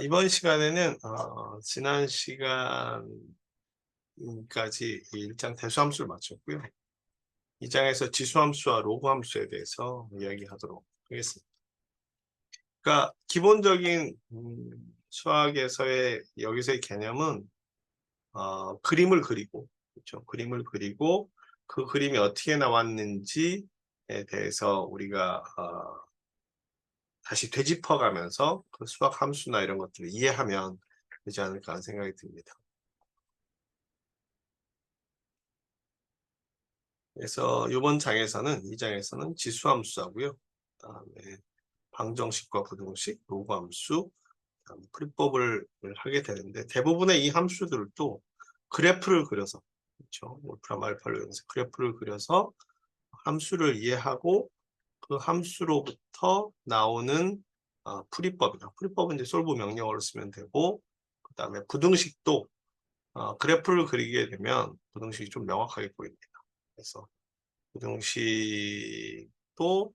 이번 시간에는 지난 시간까지 이 1장 대수함수를 마쳤고요. 2장에서 지수함수와 로그함수에 대해서 이야기하도록 하겠습니다. 그러니까 기본적인 수학에서의 여기서의 개념은 그림을 그리고, 그렇죠? 그림을 그리고 그 그림이 어떻게 나왔는지에 대해서 우리가 다시 되짚어가면서 그 수학 함수나 이런 것들을 이해하면 되지 않을까 하는 생각이 듭니다. 그래서 이번 장에서는, 이 장에서는 지수함수하고요. 그다음에 방정식과 부등식, 로그함수, 그다음에 풀이법을 하게 되는데 대부분의 이 함수들도 그래프를 그려서, 그렇죠? 몰프람 알파를 이용해서 그래프를 그려서 함수를 이해하고 그 함수로부터 나오는 풀이법이다. 풀이법은 이제 솔브 명령어를 쓰면 되고, 그다음에 부등식도 그래프를 그리게 되면 부등식이 좀 명확하게 보입니다. 그래서 부등식도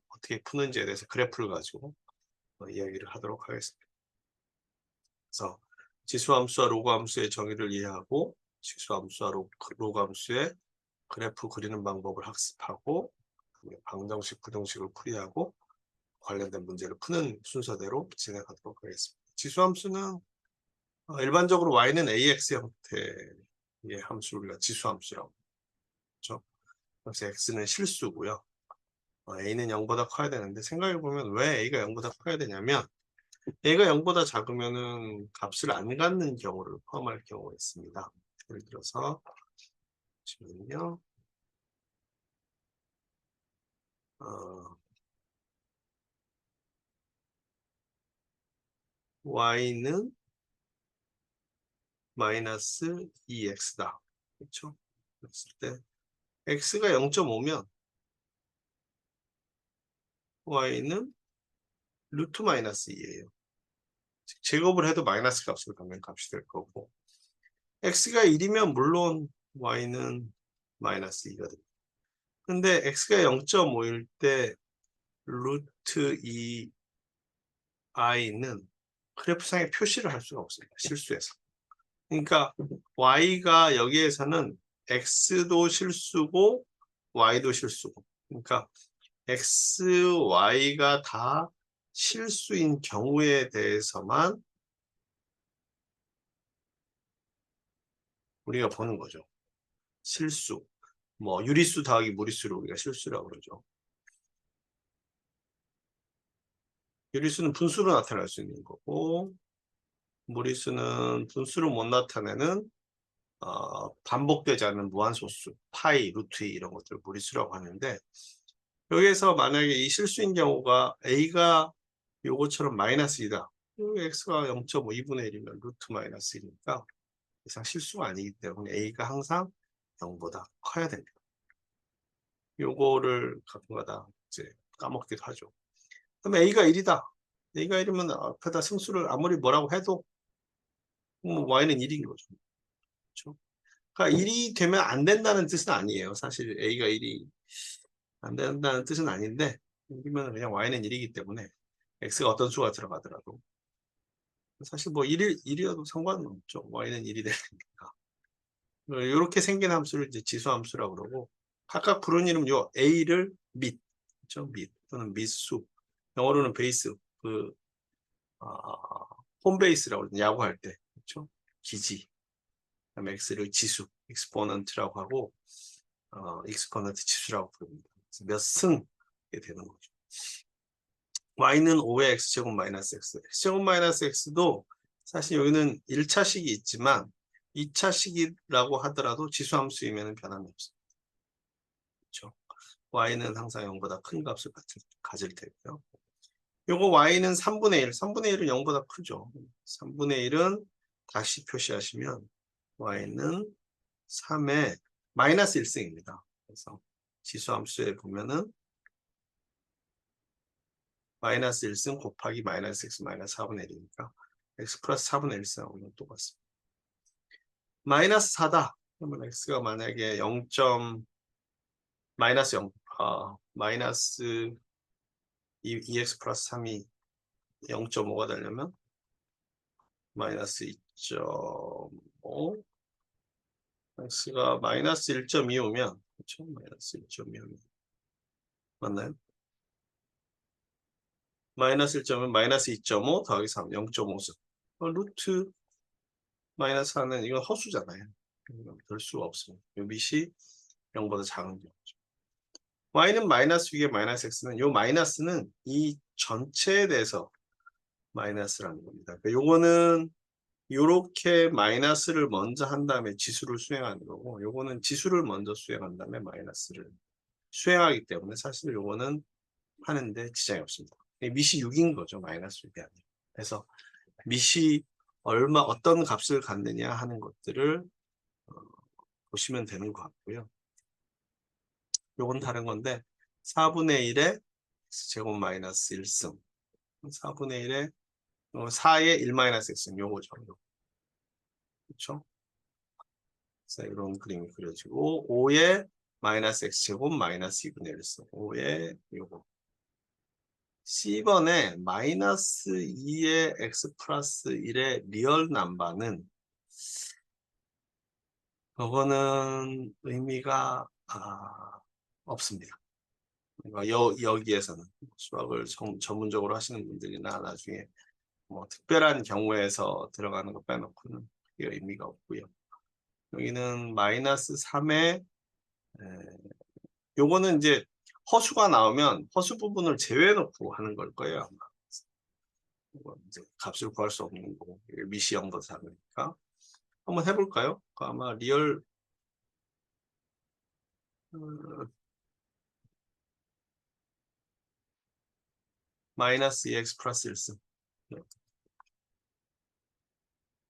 어떻게 푸는지에 대해서 그래프를 가지고 이야기를 하도록 하겠습니다. 그래서 지수함수와 로그함수의 정의를 이해하고 지수함수와 로그함수의 그래프 그리는 방법을 학습하고 방정식, 부등식을 풀이하고 관련된 문제를 푸는 순서대로 진행하도록 하겠습니다. 지수함수는 일반적으로 y는 ax 형태의 함수를 우리가 지수함수라고 하죠. 그래서 x는 실수고요. a는 0보다 커야 되는데 생각해보면 왜 a가 0보다 커야 되냐면 a가 0보다 작으면은 값을 안 갖는 경우를 포함할 경우가 있습니다. 예를 들어서 보시면요. y는 마이너스 2x다. 그렇죠? 그랬을 때 x가 0.5면 y는 루트 마이너스 2예요. 제곱을 해도 마이너스 값으로 변경 값이 될 거고 x가 1이면 물론 y는 마이너스 2가 됩니다. 근데 x가 0.5일 때 루트 2 i는 그래프상에 표시를 할 수가 없습니다. 실수해서. 그러니까 y가 여기에서는 x도 실수고 y도 실수고 그러니까 x, y가 다 실수인 경우에 대해서만 우리가 보는 거죠. 실수. 뭐 유리수 더하기 무리수를 우리가 실수라고 그러죠. 유리수는 분수로 나타날 수 있는 거고 무리수는 분수로 못 나타내는 반복되지 않는 무한소수, 파이, 루트 이런 것들을 무리수라고 하는데 여기에서 만약에 이 실수인 경우가 a가 요거처럼 마이너스 2다. x가 0.5, 2분의 1이면 루트 마이너스 1이니까 이상 실수가 아니기 때문에 a가 항상 0보다 커야 됩니다. 요거를 가끔가다 이제 까먹기도 하죠. 그럼 a가 1이다. a가 1이면 앞에다 승수를 아무리 뭐라고 해도 y는 1인 거죠. 그렇죠? 그러니까 1이 되면 안 된다는 뜻은 아니에요. 사실 a가 1이 안 된다는 뜻은 아닌데 1이면 그냥 y는 1이기 때문에 x가 어떤 수가 들어가더라도 사실 뭐 1이어도 상관은 없죠. y는 1이 되니까. 이렇게 생긴 함수를 이제 지수함수라고 그러고 각각 부르는 이름 요 a를 밑, 그렇죠? 밑 또는 밑수, 영어로는 베이스, 아, 홈베이스라고 그러죠. 야구할 때, 그렇죠? 기지. 그다음에 x를 지수, 익스포넌트라고 하고 익스포넌트 지수라고 부릅니다. 그래서 몇 승이 되는 거죠. y는 5의 x제곱 마이너스 x. x제곱 마이너스 x도 사실 여기는 1차식이 있지만 2차식이라고 하더라도 지수함수이면 변함이 없습니다. 그렇죠? y는 항상 0보다 큰 값을 가질 테고요. 요거 y는 3분의 1, 3분의 1은 0보다 크죠. 3분의 1은 다시 표시하시면 y는 3의 마이너스 1승입니다. 그래서 지수함수에 보면은 마이너스 1승 곱하기 마이너스 x 마이너스 4분의 1이니까 x 플러스 4분의 1승하고는 똑같습니다. 마이너스 4다. 그러면 x가 만약에 0. 마이너스 0, 마이너스 2x 플러스 3이 0.5가 되려면 마이너스 2.5 x가 마이너스 1.25면 그렇죠? 마이너스 1.25면 맞나요? 마이너스 1.5면 마이너스 2.5 더하기 3 0.5수 루트 마이너스 4는 이건 허수잖아요. 될 수가 없습니다. 이 밑이 0보다 작은 경우죠. y는 마이너스 위에 마이너스 x는 이 마이너스는 이 전체에 대해서 마이너스라는 겁니다. 그러니까 요거는 요렇게 마이너스를 먼저 한 다음에 지수를 수행하는 거고 요거는 지수를 먼저 수행한 다음에 마이너스를 수행하기 때문에 사실 요거는 하는데 지장이 없습니다. 밑이 6인 거죠. 마이너스 6이 아니라. 그래서 밑이 어떤 값을 갖느냐 하는 것들을 보시면 되는 것 같고요. 요건 다른 건데 4분의 1에 x제곱 마이너스 1승 4분의 1에 4에 1 마이너스 x승 요거죠. 그렇죠? 그래서 이런 그림이 그려지고 5에 마이너스 x제곱 마이너스 2분의 1승 5에 요거 C번에 마이너스 2의 x 플러스 1의 리얼 넘버는 그거는 의미가 없습니다. 그러니까 여기에서는 수학을 전문적으로 하시는 분들이나 나중에 뭐 특별한 경우에서 들어가는 거 빼놓고는 크게 의미가 없고요. 여기는 마이너스 3에 요거는 이제 허수가 나오면 허수 부분을 제외해 놓고 하는 걸 거예요. 아마. 이제 값을 구할 수 없는 거고 미시 0보다 작으니까 한번 해볼까요? 아마 리얼 마이너스 2x 플러스 1승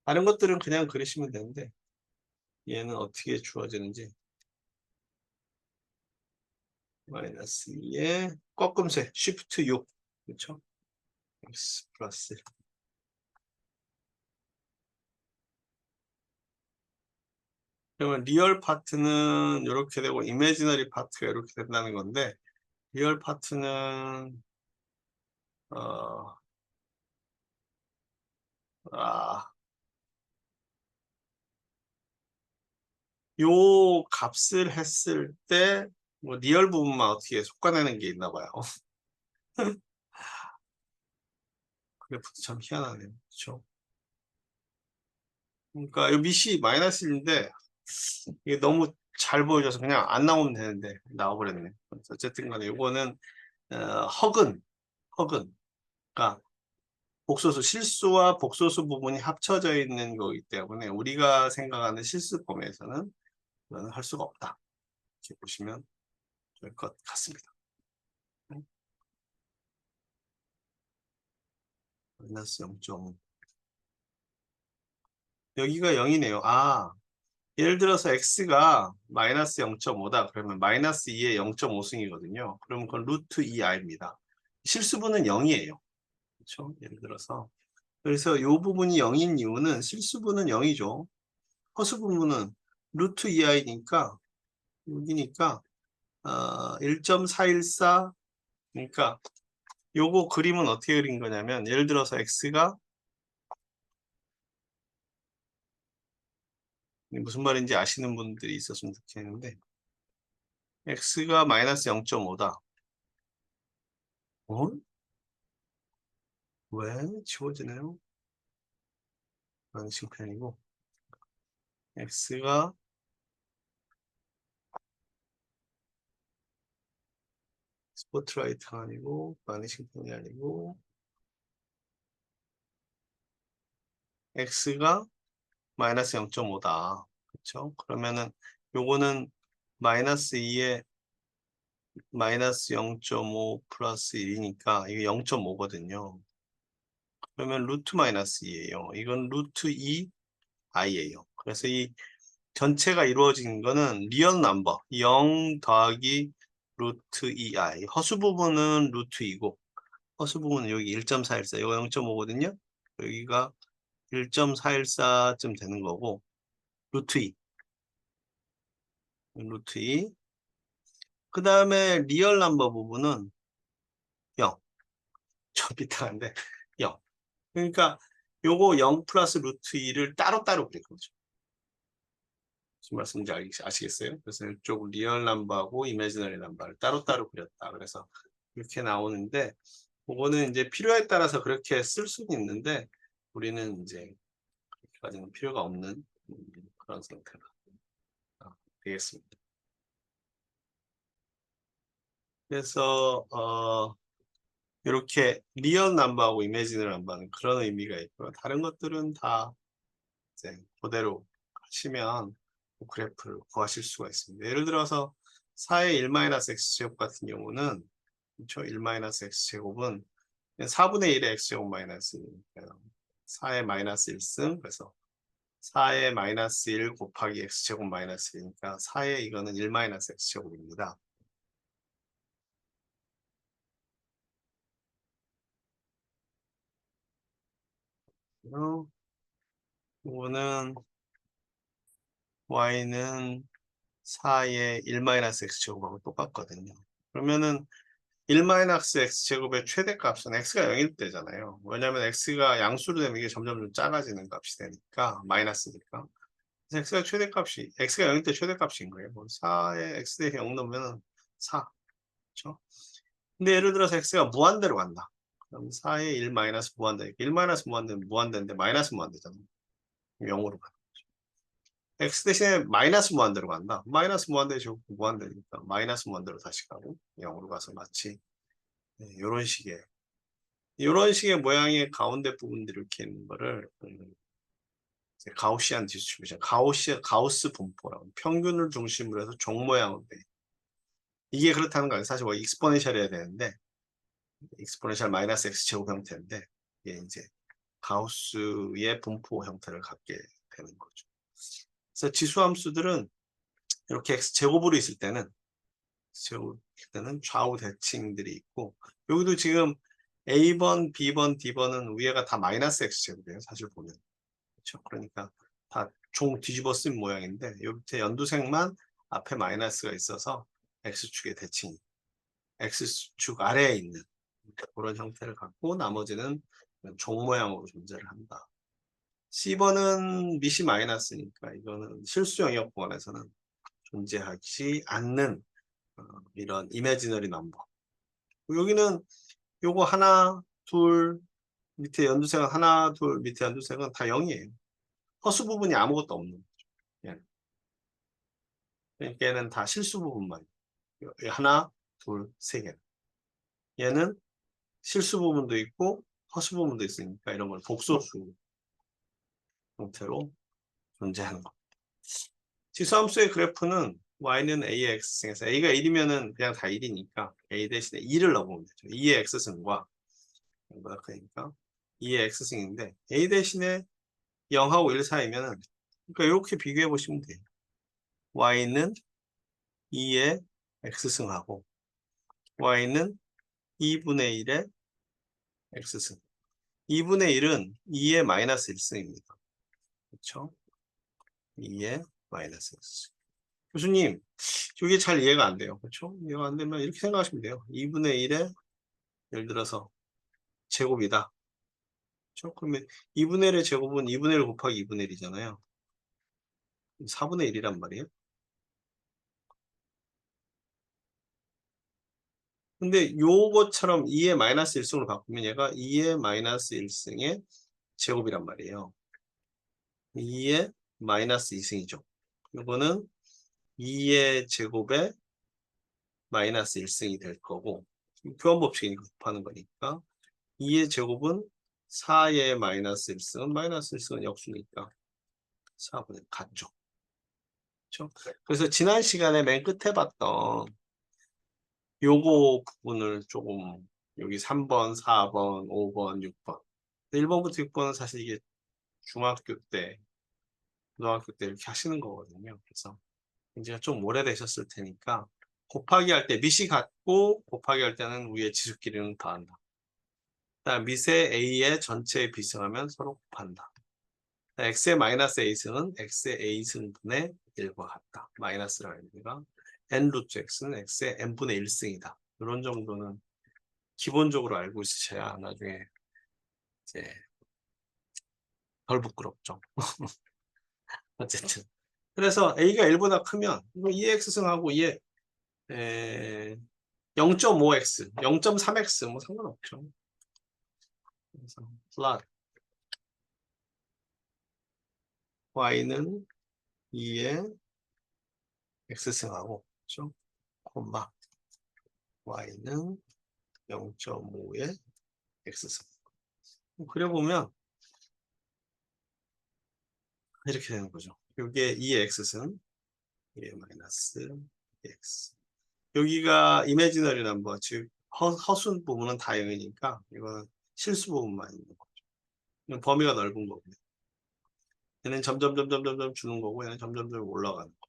다른 것들은 그냥 그리시면 되는데 얘는 어떻게 주어지는지 마이너스 2에 꺾음세 쉬프트 6 그렇죠? x 플러스 그러면 리얼 파트는 이렇게 되고 이미지너리 파트가 이렇게 된다는 건데 리얼 파트는 어, 아, 요 값을 했을 때 뭐 리얼 부분만 어떻게 솎아내는 게 있나 봐요. 그래프도 참 희한하네요. 그렇죠? 그러니까 이 밑이 마이너스 1인데 이게 너무 잘 보여져서 그냥 안 나오면 되는데 나와버렸네. 어쨌든 간에 이거는 허근 그러니까 복소수 실수와 복소수 부분이 합쳐져 있는 거기 때문에 우리가 생각하는 실수 범위에서는 그건 할 수가 없다. 이렇게 보시면 될 것 같습니다. 마이너스 0.5 여기가 0이네요. 예를 들어서 x가 마이너스 0.5다 그러면 마이너스 2에 0.5승이거든요. 그러면 그건 루트 2i입니다. 실수분은 0이에요. 그렇죠? 예를 들어서 그래서 이 부분이 0인 이유는 실수분은 0이죠. 허수 부분은 루트 2i니까 여기니까 1.414 그러니까 요거 그림은 어떻게 그린 거냐면 예를 들어서 x가 무슨 말인지 아시는 분들이 있었으면 좋겠는데 x가 마이너스 0.5다. 어? 왜 지워지나요? 방식편이고 x가 스포트라이트가 아니고 바니싱편이 아니고 x가 마이너스 0.5다. 그렇죠? 그러면은 요거는 마이너스 2에 마이너스 0.5 플러스 1이니까 이게 0.5거든요. 그러면 루트 마이너스 2예요. 이건 루트 2 i예요. 그래서 이 전체가 이루어진 거는 리얼 넘버 0 더하기 루트 2i 허수 부분은 루트 2고 허수 부분은 여기 1.414 이거 0.5거든요. 여기가 1.414쯤 되는 거고 루트 2 루트 2 그 다음에 리얼 넘버 부분은 0 좀 비슷한데 0 그러니까 요거 0 플러스 루트 2를 따로따로 그린 거죠. 무슨 말씀인지 아시겠어요? 그래서 이쪽 리얼 넘버하고 이미지너리 넘버를 따로따로 그렸다. 그래서 이렇게 나오는데 그거는 이제 필요에 따라서 그렇게 쓸 수는 있는데 우리는 이제 그렇게까지는 필요가 없는 그런 상태가 되겠습니다. 그래서 이렇게 리얼 넘버하고 이미지너리 넘버는 그런 의미가 있고요. 다른 것들은 다 이제 그대로 하시면 그래프를 구하실 수가 있습니다. 예를 들어서 4의 1-x제곱 같은 경우는 그렇죠? 1-x제곱은 4분의 1의 x제곱 마이너스 1이니까요. 4의 마이너스 1승 그래서 4의 마이너스 1 곱하기 x제곱 마이너스 1이니까 4의 이거는 1-x제곱입니다. 이거는 y는 4의 1-x제곱하고 똑같거든요. 그러면은 1-x제곱의 최대값은 x가 0일 때잖아요. 왜냐하면 x가 양수로 되면 이게 점점 좀 작아지는 값이 되니까 마이너스니까. 그래서 x가 최대값이 x가 0일 때 최대값인 거예요. 4에 x 대신 0 넣으면 4. 그렇죠? 근데 예를 들어서 x가 무한대로 간다. 그럼 4에 1 마이너스 무한대. 1 마이너스 무한대는 무한대인데 마이너스 무한대잖아요. 0으로 가. x 대신에 마이너스 무한대로 간다. 마이너스 무한대 제곱 무한대니까 마이너스 무한대로 다시 가고 0으로 가서 마치 이런 식의 모양의 가운데 부분들이 이렇게 있는 거를 가우시안 디스트리뷰션, 가우스 분포라고 평균을 중심으로 해서 종 모양으로 돼. 이게 그렇다는 거예요. 사실 뭐 익스포넨셜 해야 되는데 익스포넨셜 마이너스 x 제곱 형태인데 이게 이제 가우스의 분포 형태를 갖게 되는 거죠. 그래서 지수함수들은 이렇게 x 제곱으로 있을 때는 좌우 대칭들이 있고 여기도 지금 A번, B번, D번은 위에가 다 마이너스 X제곱이에요. 사실 보면. 그렇죠? 그러니까 다 종 뒤집어 쓴 모양인데 요 밑에 연두색만 앞에 마이너스가 있어서 X축의 대칭, X축 아래에 있는 그런 형태를 갖고 나머지는 종 모양으로 존재를 한다. C번은 밑이 마이너스니까 이거는 실수 영역 부분에서는 존재하지 않는 이런 이미지너리 넘버. 여기는 요거 하나, 둘, 밑에 연두색은 하나, 둘, 밑에 연두색은 다 0이에요. 허수 부분이 아무것도 없는 거죠. 예. 그러니까 얘는 다 실수 부분만. 하나, 둘, 세 개. 얘는 실수 부분도 있고 허수 부분도 있으니까 이런 걸 복소수 형태로 존재하는 거. 지수함수의 그래프는 y는 a의 x승에서 a가 1이면은 그냥 다 1이니까 a 대신에 2를 넣어보면 되죠. 2의 x승과 그러니까 2의 x승인데 a 대신에 0하고 1 사이면은 그러니까 이렇게 비교해 보시면 돼요. y는 2의 x승하고 y는 2분의 1의 x승. 2분의 1은 2의 마이너스 1승입니다. 그렇죠? 2의 마이너스 1승. 교수님, 이게 잘 이해가 안 돼요. 그렇죠? 이해가 안 되면 이렇게 생각하시면 돼요. 2분의 1의 예를 들어서 제곱이다. 그렇죠? 그러면 2분의 1의 제곱은 2분의 1 곱하기 2분의 1이잖아요. 4분의 1이란 말이에요. 근데 요것처럼 2의 마이너스 1승으로 바꾸면 얘가 2의 마이너스 1승의 제곱이란 말이에요. 2의 마이너스 2승이죠. 이거는 2의 제곱에 마이너스 1승이 될 거고 교환법칙이니까 곱하는 거니까 2의 제곱은 4의 마이너스 1승은 마이너스 1승은 역수니까 4분의 같죠. 그렇죠? 그래서 지난 시간에 맨 끝에 봤던 요거 부분을 조금 여기 3번, 4번, 5번, 6번 1번부터 6번은 사실 이게 중학교 때, 고등학교 때 이렇게 하시는 거거든요. 그래서 이제 좀 오래되셨을 테니까 곱하기 할 때 밑이 같고 곱하기 할 때는 위에 지수끼리는 더한다. 그다음 밑에 a의 전체에 비승하면 서로 곱한다. x의 마이너스 a승은 x의 a승분의 1과 같다. 마이너스라는 의미가 n 루트 x는 x의 n분의 1승이다. 이런 정도는 기본적으로 알고 있으셔야 나중에 이제 덜 부끄럽죠. 어쨌든. 그래서 A가 1보다 크면, 이거 2x승하고 0.5x, 0.3x, 뭐 상관없죠. 그래서, 플롯, y는 2의 x승하고, 그렇죠? 콤마, y는 0.5의 x승. 그려보면, 이렇게 되는 거죠. 이게 2의 x승, 2의 마이너스 x. 여기가 이미지너리 넘버, 즉 허순 부분은 다 0이니까 이거는 실수 부분만 있는 거죠. 이건 범위가 넓은 거고요. 얘는 점점 주는 거고 얘는 점점 올라가는 거.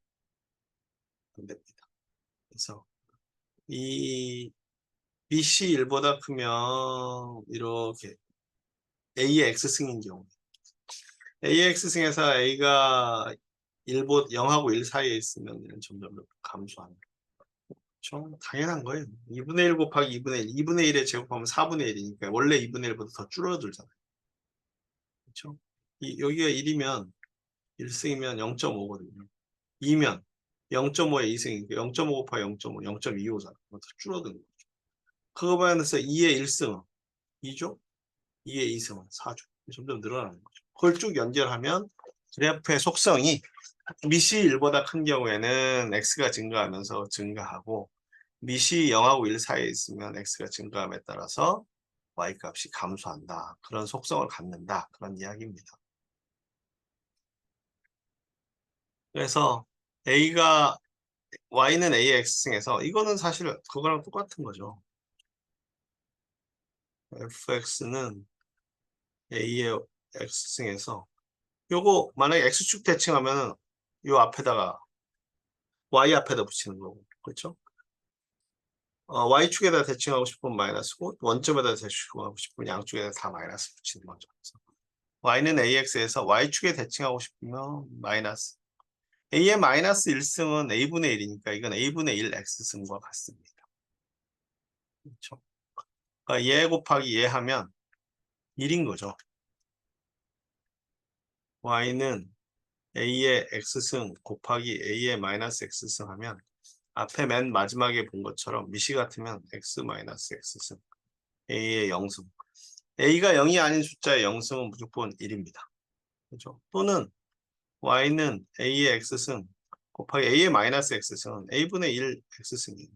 안 됩니다. 그래서 이 BC 1보다 크면 이렇게 A의 X승인 경우 A의 X승에서 A가 0하고 1 사이에 있으면 얘는 점점 감소하는 거죠. 그렇죠? 당연한 거예요. 2분의 1 곱하기 2분의 1. 2분의 1에 제곱하면 4분의 1이니까 원래 2분의 1보다 더 줄어들잖아요. 그렇죠? 여기가 1이면 1승이면 0.5거든요. 2면 0.5에 2승이니까 0.5 곱하기 0.5, 0.25잖아요. 더 줄어드는 거죠. 그거 반해서 2의 1승은 2죠? 2의 2승은 4죠. 점점 늘어나는 거죠. 그걸 쭉 연결하면 그래프의 속성이 미시 1보다 큰 경우에는 x가 증가하면서 증가하고 미시 0하고 1 사이에 있으면 x가 증가함에 따라서 y값이 감소한다. 그런 속성을 갖는다. 그런 이야기입니다. 그래서 a가 y는 a의 x승에서 이거는 사실 그거랑 똑같은 거죠. fx는 a의 x승에서 요거 만약에 x축 대칭하면 요 앞에다가 y 앞에다 붙이는 거고 그렇죠? y축에다 대칭하고 싶으면 마이너스고 원점에다 대칭하고 싶으면 양쪽에다 다 마이너스 붙이는 거죠. 그래서 y는 ax에서 y축에 대칭하고 싶으면 마이너스 a의 마이너스 1승은 a분의 1이니까 이건 a분의 1 x승과 같습니다. 그렇죠? 그러니까 얘 곱하기 얘 하면 1인 거죠. y는 a의 x승 곱하기 a의 마이너스 x승 하면 앞에 맨 마지막에 본 것처럼 미시 같으면 x 마이너스 x승 a의 0승 a가 0이 아닌 숫자의 0승은 무조건 1입니다. 그렇죠? 또는 y는 a의 x승 곱하기 a의 마이너스 x승은 a분의 1 x승이에요.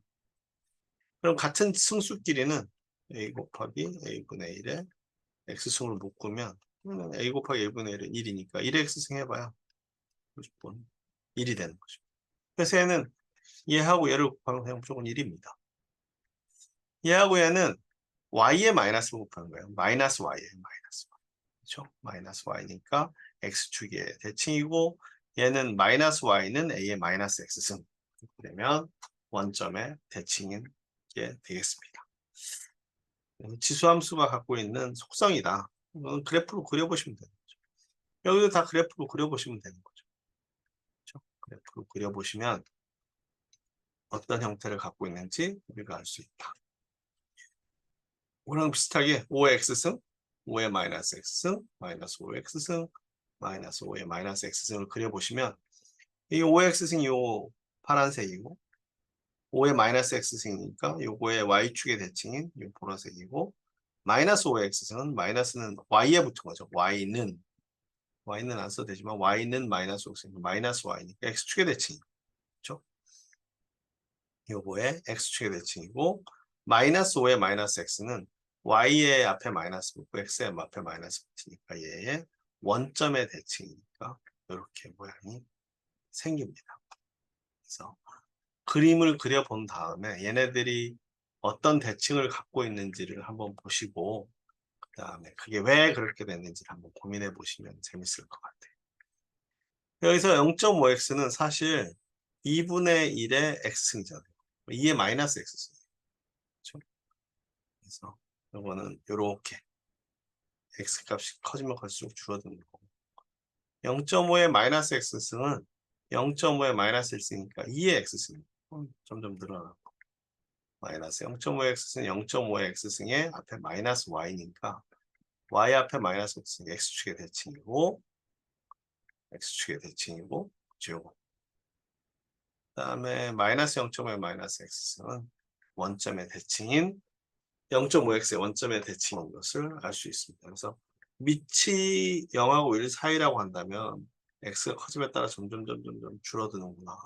그럼 같은 승수끼리는 a 곱하기 a분의 1에 x승을 묶으면 a 곱하기 a분의 1은 1이니까 1의 x승 해봐야 무조건 1이 되는 거죠. 그래서 얘는 얘하고 얘를 곱하면 그냥 무조건 1입니다. 얘하고 얘는 y의 마이너스를 곱하는 거예요. 마이너스 y의 마이너스 y. 그렇죠? 마이너스 y니까 x축의 대칭이고 얘는 마이너스 y는 a의 마이너스 x승. 그러면 원점의 대칭인 게 되겠습니다. 지수함수가 갖고 있는 속성이다. 이건 그래프로 그려보시면 되는 거죠. 여기도 다 그래프로 그려보시면 되는 거죠. 그렇죠? 그래프로 그려보시면 어떤 형태를 갖고 있는지 우리가 알 수 있다. 그랑 비슷하게 5의 x승, 5의 마이너스 x승, 마이너스 5의 x승, 마이너스 5의 마이너스 x승을 그려보시면 이 5의 x승이 요 파란색이고 5의 마이너스 x승이니까 요거의 y축의 대칭인 요 보라색이고 마이너스 5의 x승은 마이너스는 y에 붙은 거죠. y는 안 써도 되지만 y는 마이너스 5승 마이너스 y니까 x축의 대칭 그렇죠? 요거의 x축의 대칭이고 마이너스 5의 마이너스 x는 y의 앞에 마이너스 붙고 x의 앞에 마이너스 붙으니까 얘의 원점의 대칭이니까 이렇게 모양이 생깁니다. 그래서 그림을 그려본 다음에 얘네들이 어떤 대칭을 갖고 있는지를 한번 보시고 그 다음에 그게 왜 그렇게 됐는지를 한번 고민해 보시면 재밌을 것 같아요. 여기서 0.5x는 사실 2분의 1의 x승이잖아요. 2의 마이너스 x승. 그렇죠? 그래서 이거는 이렇게 x값이 커지면 클수록 줄어드는 거고 0.5의 마이너스 x승은 0.5의 마이너스 1승이니까 2의 x승 점점 늘어나고 마이너스 0.5의 x승 0.5의 x승의 앞에 마이너스 y니까 y 앞에 마이너스 x는 x축의 대칭이고 x축의 대칭이고 그죠? 그다음에 마이너스 0.5의 마이너스 x는 원점의 대칭인 0.5x의 원점의 대칭인 것을 알 수 있습니다. 그래서 밑이 0하고 1 사이라고 한다면 x가 커짐에 따라 점점 줄어드는구나.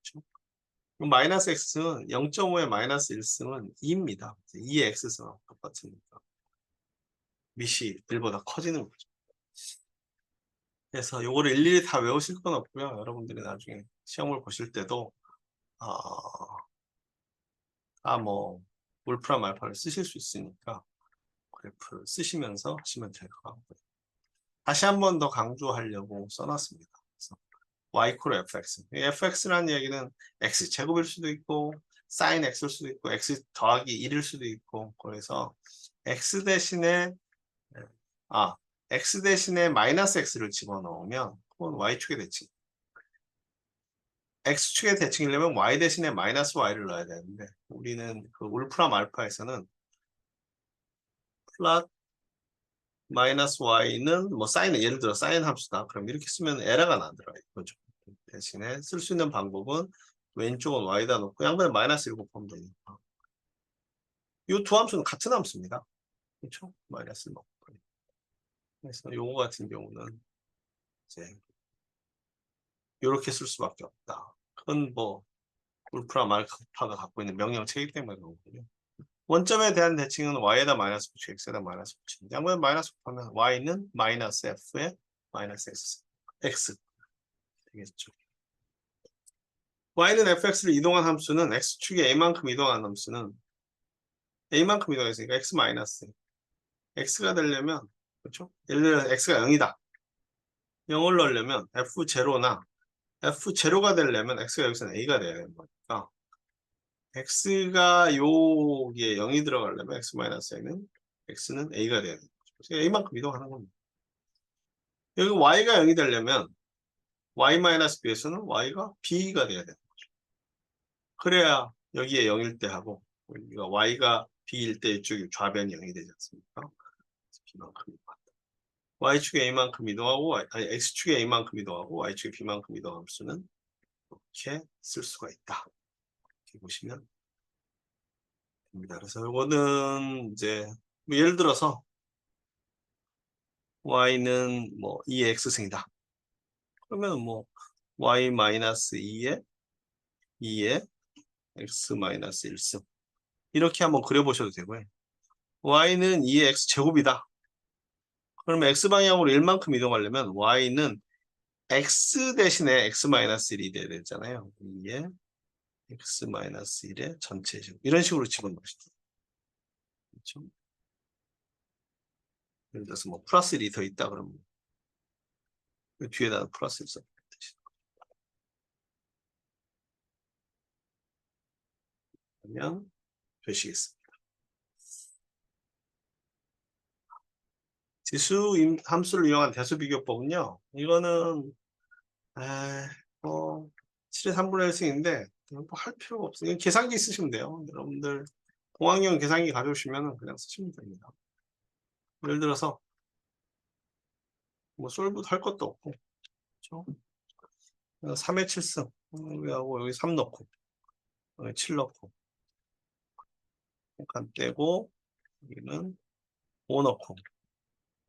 그렇죠? 마이너스 x는 0.5의 마이너스 1승은 2입니다. 2의 x승하고 똑같으니까 밑이 1보다 커지는 거죠. 그래서 요거를 일일이 다 외우실 건 없고요. 여러분들이 나중에 시험을 보실 때도 뭐 울프람 알파를 쓰실 수 있으니까 그래프를 쓰시면서 하시면 될 것 같고요. 다시 한 번 더 강조하려고 써놨습니다. 그래서 y 이퀄 fx. fx라는 얘기는 x 제곱일 수도 있고 sin x일 수도 있고 x 더하기 1일 수도 있고 그래서 x 대신에 x 대신에 마이너스 x를 집어넣으면 그건 y축의 대칭. x축의 대칭이려면 y 대신에 마이너스 y를 넣어야 되는데 우리는 그 울프람 알파에서는 플랫 마이너스 y는 뭐 사인은 예를 들어 사인 함수다. 그럼 이렇게 쓰면 에러가 나더라고요. 그렇죠? 대신에 쓸 수 있는 방법은 왼쪽은 y다 놓고 양변에 마이너스 1 곱하면 되니까. 이 두 함수는 같은 함수입니다. 그렇죠? 마이너스 1 넣고. 그래서 요거 같은 경우는 이제 이렇게 쓸 수밖에 없다. 그건 뭐 울프람 알파가 갖고 있는 명령체이기 때문에 그런 거고요. 원점에 대한 대칭은 y에다 마이너스 붙이고 x에다 마이너스 붙이는 양변에 마이너스 곱하면 y는 마이너스 f에 마이너스 x 되겠죠. y는 fx를 이동한 함수는 x축에 a만큼 이동한 함수는 a만큼 이동했으니까 x 마이너스 x가 되려면 그렇죠? 예를 들어 x가 0이다. 0을 넣으려면 f0나 f0가 되려면 x가 여기서는 a가 돼야 되는 거니까 x가 여기에 0이 들어가려면 x 마이너스 a는 x는 a가 돼야 되는 거죠. a만큼 이동하는 겁니다. 여기 y가 0이 되려면 y 마이너스 b에서는 y가 b가 돼야 되는 거죠. 그래야 여기에 0일 때 하고 우리가 y가 b일 때 이쪽이 좌변이 0이 되지 않습니까? b만큼 이동한다. y축에 a만큼 이동하고 x축에 a만큼 이동하고 y축에 b만큼 이동한 함수는 이렇게 쓸 수가 있다. 이렇게 보시면 됩니다. 그래서 이거는 이제 뭐 예를 들어서 y는 뭐 2의 x승이다. 그러면 뭐 y 마이너스 2의 x 마이너스 1승 이렇게 한번 그려보셔도 되고요. y는 2의 x제곱이다. 그러면 x방향으로 1만큼 이동하려면 y는 x 대신에 x 마이너스 1이 돼야 되잖아요. 2의 x 마이너스 1의 전체 제곱 이런 식으로 집어넣으시죠. 그렇죠? 예를 들어서 뭐 플러스 1이 더 있다 그러면 그 뒤에다 플러스 1 써주시는 그러면 되시겠습니다. 지수 함수를 이용한 대수 비교법은요. 이거는 뭐 7의 3분의 1승인데 뭐할 필요가 없어요. 계산기 쓰시면 돼요. 여러분들 공학용 계산기 가져오시면 그냥 쓰시면 됩니다. 예를 들어서 뭐 솔브도 할 것도 없고 그렇죠? 3의 7승 여기하고 여기 3 넣고 여기 7 넣고 약간 떼고 여기는 5 넣고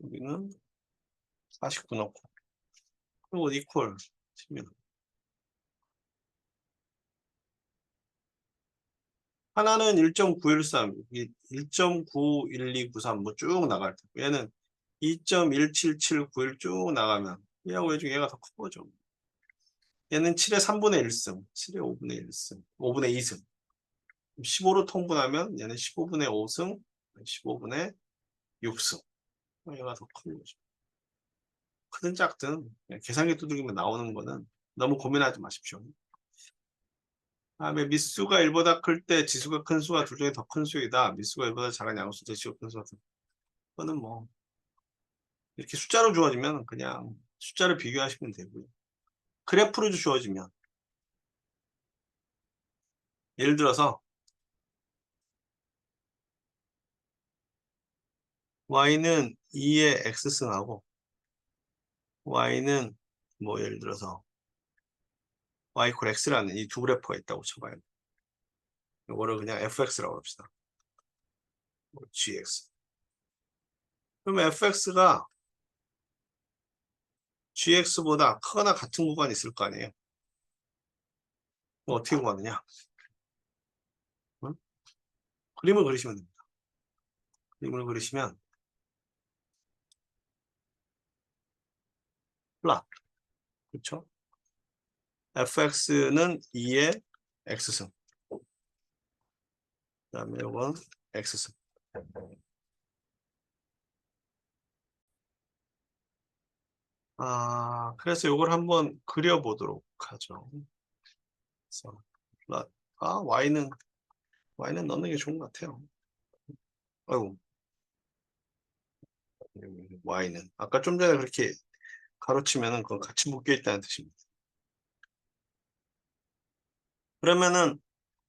여기는 49 넣고 그리고 이퀄 칩니다. 하나는 1.913, 1.91293 뭐 쭉 나갈 테고 얘는 2.17791 쭉 나가면 얘하고 얘 중에 얘가 더 큰 거죠. 얘는 7의 3분의 1승, 7의 5분의 1승, 5분의 2승. 15로 통분하면 얘는 15분의 5승, 15분의 6승. 얘가 더 큰 거죠. 크든 작든 계산기 두들기면 나오는 거는 너무 고민하지 마십시오. 다음에 미수가 1보다 클 때 지수가 큰 수가 둘 중에 더 큰 수이다. 미수가 1보다 작은 양수 때 지수가 큰 수가 더. 그거는 뭐 이렇게 숫자로 주어지면 그냥 숫자를 비교하시면 되고요. 그래프로 주어지면 예를 들어서 y는 2의 x승하고 y는 뭐 예를 들어서 y = x라는 이 두 그래프가 있다고 쳐봐요. 이거를 그냥 fx라고 합시다. gx. 그럼 fx가 gx보다 크거나 같은 구간이 있을 거 아니에요. 어떻게 구하느냐? 응? 그림을 그리시면 됩니다. 그림을 그리시면 플랫, 그렇죠? fx는 2의 x승, 그 다음에 이건 x승. 그래서 이걸 한번 그려보도록 하죠. 그래서 플랫, y는 넣는 게 좋은 것 같아요. 아이고, y는 아까 좀 전에 그렇게 가로치면은 그건 같이 묶여 있다는 뜻입니다. 그러면은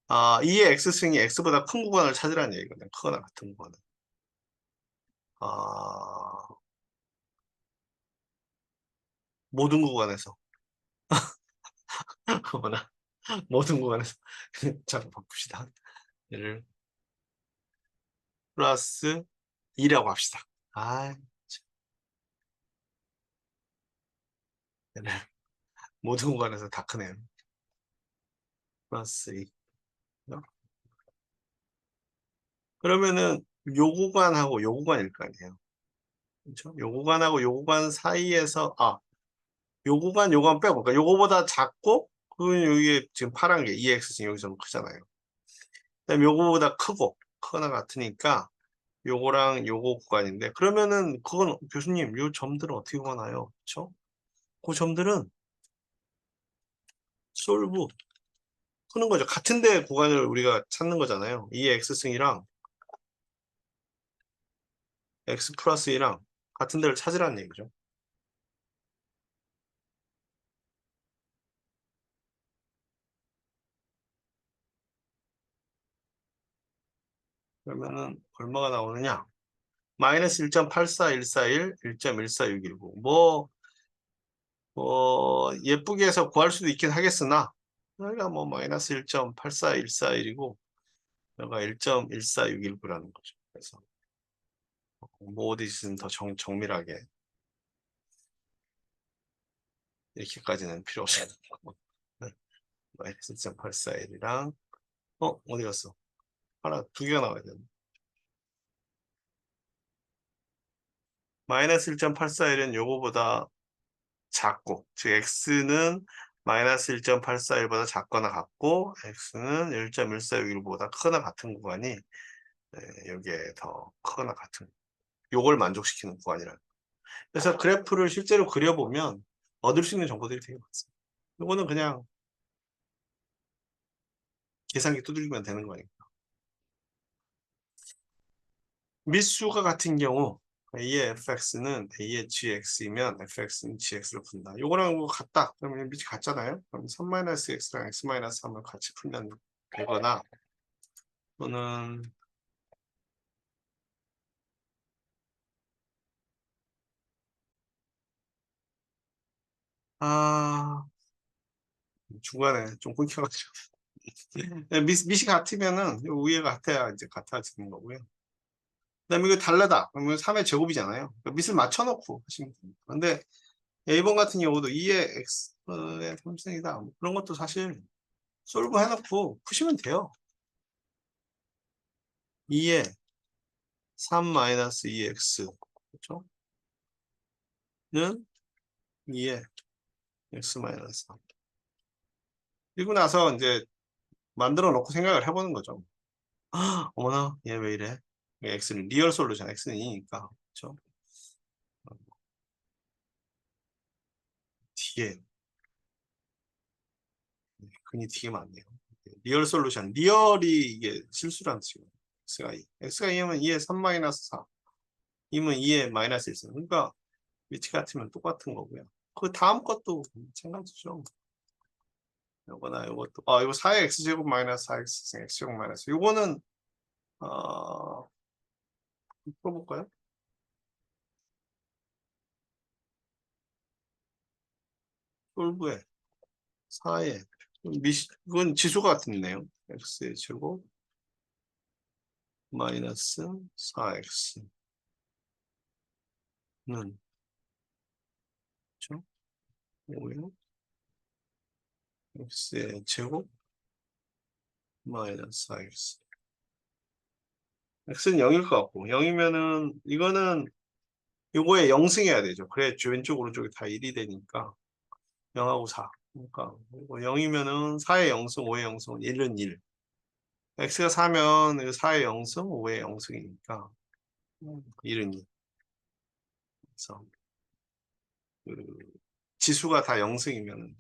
2의 x승이 x보다 큰 구간을 찾으라는 얘기거든요. 크거나 같은 구간을. 모든 구간에서. 그거나 모든 구간에서. 잠깐 바꿉시다. 얘를 플러스 2라고 합시다. 참. 얘를 모든 구간에서 다 크네요. 플러스 2. 그러면은 요 구간하고 요 구간일 거 아니에요. 그렇죠? 요 구간하고 요 구간 사이에서 요 구간 요구간 빼고 그러니까 요거보다 작고 그건 여기 지금 파란 게 EX 지금 여기서 크잖아요. 그다음에 요거보다 크거나 같으니까 요거랑 요거 구간인데 그러면은 그건 교수님 요 점들은 어떻게 구하나요? 그렇죠? 그 점들은 솔브 푸는 거죠. 같은 데 구간을 우리가 찾는 거잖아요. 이 X승이랑 X 플러스 2랑 같은 데를 찾으라는 얘기죠. 그러면은 얼마가 나오느냐? 마이너스 1.84141, 1.14619. 예쁘게 해서 구할 수도 있긴 하겠으나, 여기가 뭐 마이너스 1.84141이고, 여기가 1.14619라는 거죠. 그래서, 뭐 어디든 더 정밀하게, 이렇게까지는 필요 없어요. 마이너스 1.841이랑, 어디 갔어? 하나, 두 개가 나와야 되는데. 마이너스 1.841은 요거보다 작고, 즉 x는 마이너스 1.841보다 작거나 같고 x는 1.146보다 크거나 같은 구간이 여기에 더 크거나 같은 요걸 만족시키는 구간이라. 그래서 그래프를 실제로 그려보면 얻을 수 있는 정보들이 되게 많습니다. 요거는 그냥 계산기 두들기면 되는 거니까. 미수가 같은 경우 A의 fx는 A의 gx이면 fx는 gx를 푼다. 요거랑 뭐 같다. 그러면 밑이 같잖아요. 그럼 3-x랑 x-3을 같이 풀면 되거나 또는 아 중간에 좀 끊겨가지고 밑이 같으면은 요 위에가 같아야 이제 같아지는 거고요. 그다음에 이거 다르다. 그러면 3의 제곱이잖아요. 그러니까 밑을 맞춰놓고 하시면 됩니다. 근데 A번 같은 경우도 2의 x의 3승이다. 뭐 그런 것도 사실 솔브 해놓고 푸시면 돼요. 2의 3-2x 그렇죠? 는 2의 x-3 그리고 나서 이제 만들어 놓고 생각을 해보는 거죠. 어머나 얘 왜 이래? x는 리얼 솔루션 x는 2니까 그렇죠? 뒤에 근이 되게 많네요. 리얼 솔루션 리얼이 이게 실수라는 뜻이에요. x가 2 x가 2면 2의 3-4 2면 2의 마이너스 1 그러니까 위치 같으면 똑같은 거고요. 그 다음 것도 마찬가지죠. 요거나 요것도 이거 4의 x제곱 마이너스 4x x제곱 마이너스 요거는 풀어볼까요? 솔브에 4에 이건 지수가 같네요. x의 제곱 마이너스 4x는 그렇죠? 5에 x의 제곱 마이너스 4x x는 0일 것 같고 0이면은 이거는 요거에 0승해야 되죠. 그래 왼쪽 오른쪽이 다 1이 되니까 0하고 4 그러니까 0이면은 4의 0승 5의 0승은 1은 1 x가 4면 4의 0승 5의 0승이니까 1은 2 그래서 그 지수가 다 0승이면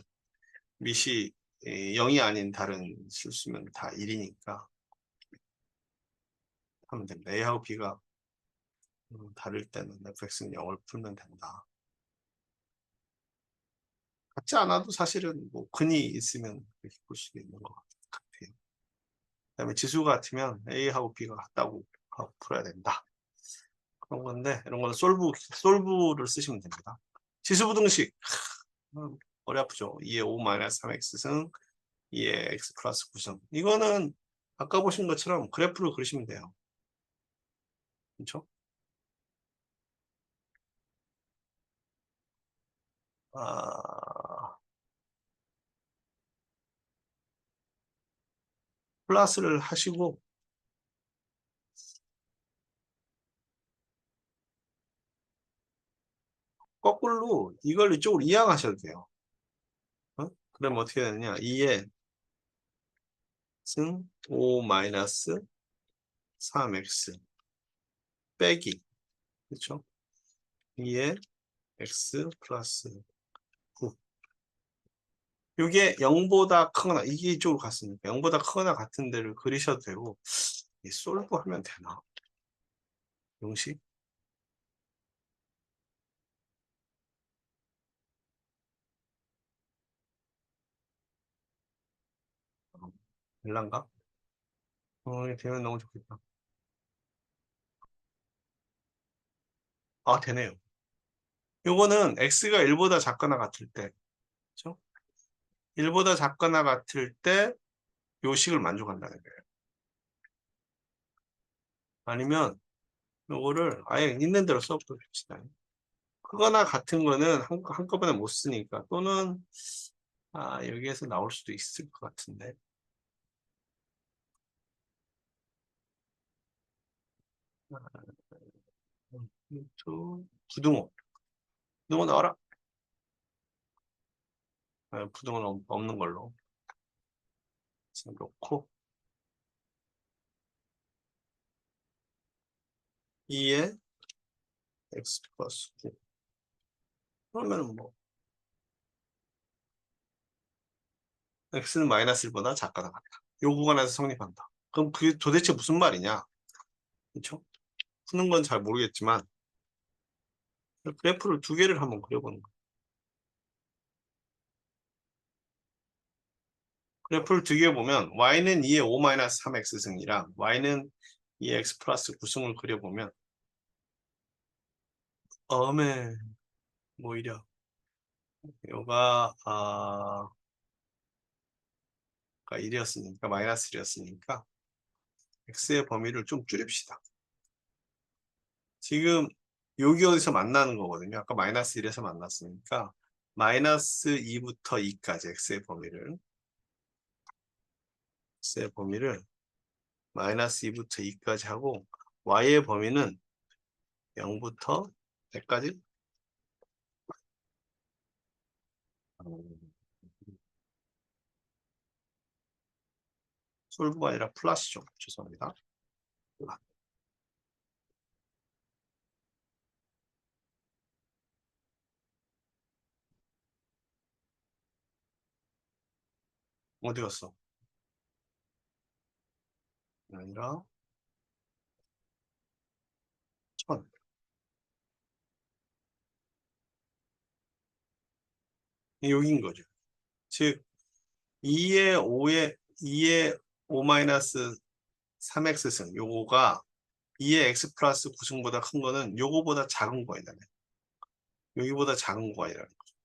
밑이 0이 아닌 다른 실수면 다 1이니까 하면 됩니다. A하고 B가 다를 때는 fx는 0을 풀면 된다. 같지 않아도 사실은 뭐 근이 있으면 그렇게 볼 수도 있는 것 같아요. 그다음에 지수 같으면 A하고 B가 같다고 하고 풀어야 된다. 그런 건데 이런 거는 솔브를 쓰시면 됩니다. 지수부등식 머리 아프죠. 2의 5 마이너스 3x승 2의 x 플러스 9승 이거는 아까 보신 것처럼 그래프를 그리시면 돼요. 그렇죠? 플러스를 하시고 거꾸로 이걸 이쪽으로 이항하셔도 돼요. 그럼 어떻게 되느냐 2의 승 5 마이너스 3x 빼기 그렇죠? 2의 x 플러스 9 이게 0보다 크거나 이게 이쪽으로 갔으니까 0보다 크거나 같은 데를 그리셔도 되고 이 솔브 하면 되나? 용식? 될란가? 되면 너무 좋겠다. 아 되네요. 요거는 x가 1보다 작거나 같을 때 그렇죠? 1보다 작거나 같을 때 요식을 만족한다는 거예요. 아니면 요거를 아예 있는 대로 써봅시다. 크거나 같은 거는 한꺼번에 못 쓰니까 또는 여기에서 나올 수도 있을 것 같은데 부등호 부등호 나와라. 부등호는 없는 걸로 지금 놓고 2의 x 플러스 9 그러면은 뭐 x는 마이너스 1보다 작거나 같다. 요 구간에서 성립한다. 그럼 그게 도대체 무슨 말이냐? 그렇죠? 푸는 건 잘 모르겠지만 그래프를 두 개를 한번 그려보는 거예요. 그래프를 두 개 보면 y는 2의 5 마이너스 3x 승이랑 y는 2x 플러스 9승을 그려보면 어메 뭐 이려 요가 1이었으니까 마이너스 1이었으니까 x의 범위를 좀 줄입시다. 지금 여기 어디서 만나는 거거든요. 아까 마이너스 1에서 만났으니까 마이너스 2부터 2까지 x의 범위를 마이너스 2부터 2까지 하고 y의 범위는 0부터 100까지 솔브가 아니라 플러스죠. 죄송합니다. 어디 갔어? 아니라 1000 여기인 거죠. 즉 2의 5 마이너스 3x승 요거가 2의 x 플러스 9승보다 큰 거는 요거보다 작은 거이다. 여기보다 작은 거이라는 거죠.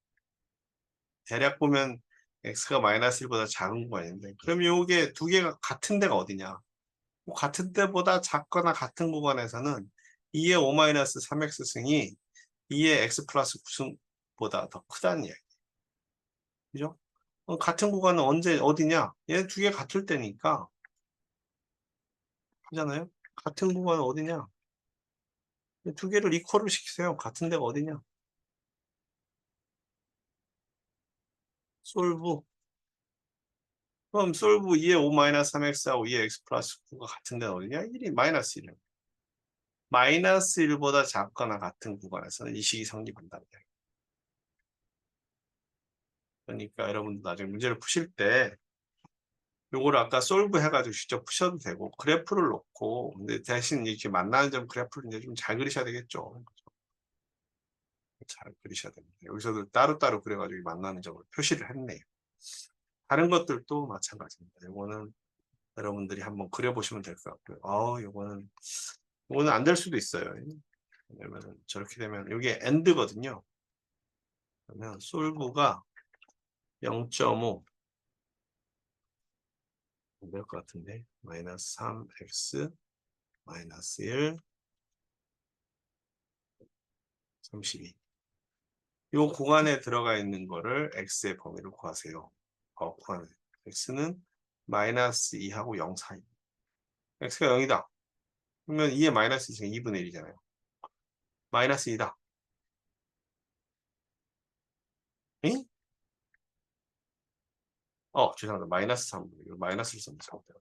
대략 보면 x가 마이너스 1보다 작은 구간인데 그럼 요게 두 개가 같은 데가 어디냐? 뭐 같은 데보다 작거나 같은 구간에서는 2의 5-3x 승이 2의 x 플러스 9승보다 더 크다는 이야기. 그죠? 같은 구간은 언제 어디냐? 얘 두 개 같을 때니까. 그잖아요? 같은 구간은 어디냐? 두 개를 이퀄을 시키세요. 같은 데가 어디냐? 솔브. 그럼 솔브 2의 5-3x하고 2의 x 플러스 9가 같은 데는 어디냐? 1이 마이너스 1. 마이너스 1보다 작거나 같은 구간에서는 이 식이 성립한다는 이야기. 그러니까 여러분들 나중에 문제를 푸실 때 요거를 아까 솔브 해가지고 직접 푸셔도 되고 그래프를 놓고 근데 대신 이렇게 만나는 점 그래프를 이제 좀 잘 그리셔야 되겠죠. 잘 그리셔야 됩니다. 여기서도 따로따로 그래가지고 만나는 점을 표시를 했네요. 다른 것들도 마찬가지입니다. 요거는 여러분들이 한번 그려보시면 될 것 같고요. 요거는 안 될 수도 있어요. 왜냐면 저렇게 되면 이게 엔드거든요. 그러면 솔브가 0.5 안 될 것 같은데 마이너스 3x 마이너스 1 32 이 구간에 들어가 있는 거를 x의 범위를 구하세요. 구하는 x는 마이너스 2하고 0 사이. x가 0이다. 그러면 2의 마이너스 2는 2분의 1이잖아요. 마이너스 2다. 응? 죄송합니다. 마이너스 3. 마이너스를 썼는데 잘못돼요.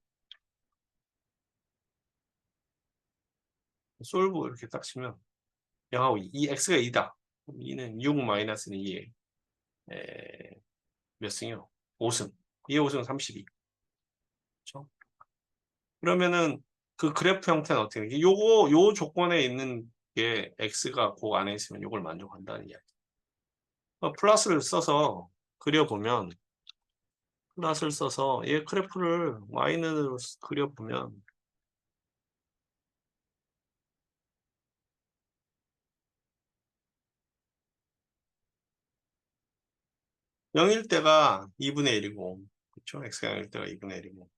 솔브 이렇게 딱 치면 0하고 2, x가 2다. 2는 6 마이너스는 2에 몇 승이요? 5승. 2의 5승은 32. 그렇죠? 그러면은 그 그래프 형태는 어떻게 돼? 요 조건에 있는 게 x가 그 안에 있으면 요걸 만족한다는 이야기. 플러스를 써서 그려보면 플러스를 써서 얘 그래프를 y는으로 그려보면 0일 때가 2분의 1이고 그렇죠? x가 0일 때가 2분의 1이고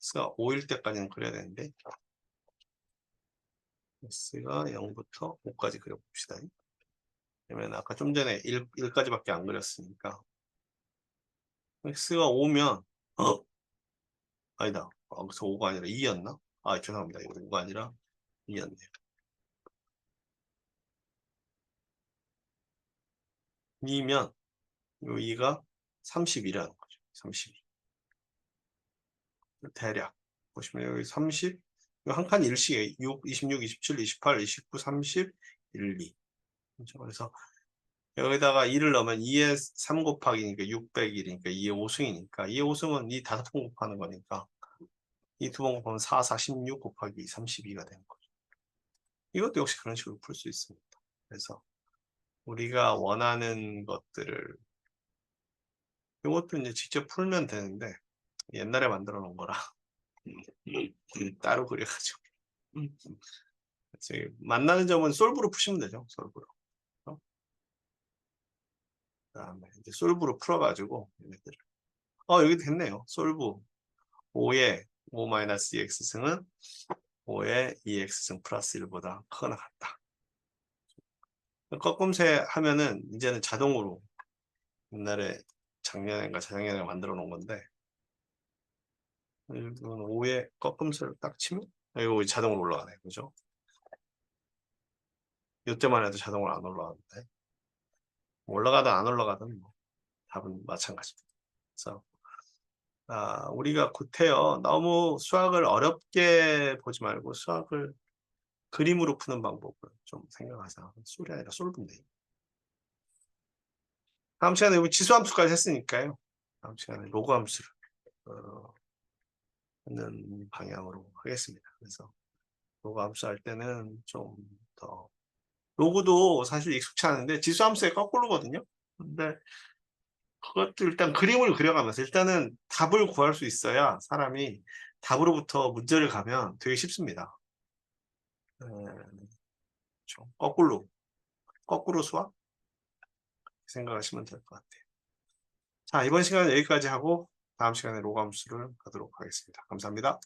x가 5일 때까지는 그려야 되는데 x가 0부터 5까지 그려봅시다. 그러면 아까 좀 전에 1까지밖에 안 그렸으니까 x가 5면 아니다. 그래서 5가 아니라 2였나? 죄송합니다. 이거 5가 아니라 2였네요. 2면 요 2가 32라는 거죠. 32. 대략 보시면 여기 30, 한 칸 일씩 6, 26, 27, 28, 29, 30, 1, 2. 그렇죠? 그래서 여기다가 2를 넣으면 2에 3 곱하기니까 600일이니까 2의 5승이니까 2의 5승은 이 5번 곱하는 거니까 이 2번 곱하면 4, 46 곱하기 32가 되는 거죠. 이것도 역시 그런 식으로 풀 수 있습니다. 그래서 우리가 원하는 것들을 이것도 이제 직접 풀면 되는데 옛날에 만들어 놓은 거라 따로 그려가지고 만나는 점은 솔브로 푸시면 되죠. 솔브로. 그다음에 이제 솔브로 풀어가지고 얘네들을 여기 됐네요. 솔브 5의 5-2x승은 5의 2x승 플러스 1보다 크거나 같다. 꺾음새 하면은 이제는 자동으로 옛날에 작년인가 재작년에 만들어 놓은 건데 이건 5의 꺾음새를 딱 치면 이거 자동으로 올라가네. 그죠? 이때만 해도 자동으로 안 올라가는데 올라가든 안 올라가든 뭐 답은 마찬가지입니다. 그래서 우리가 구태여 너무 수학을 어렵게 보지 말고 수학을 그림으로 푸는 방법을 좀 생각하자. 솔이 아니라 솔브인데. 다음 시간에 우리 지수함수까지 했으니까요. 다음 시간에 로그 함수를 하는 방향으로 하겠습니다. 그래서 로그 함수 할 때는 좀 더 로그도 사실 익숙치 않은데 지수함수의 거꾸로거든요. 근데 그것도 일단 그림을 그려가면서 일단은 답을 구할 수 있어야 사람이 답으로부터 문제를 가면 되게 쉽습니다. 그렇죠. 거꾸로 수학 생각하시면 될 것 같아요. 자, 이번 시간은 여기까지 하고 다음 시간에 로그함수를 하도록 하겠습니다. 감사합니다.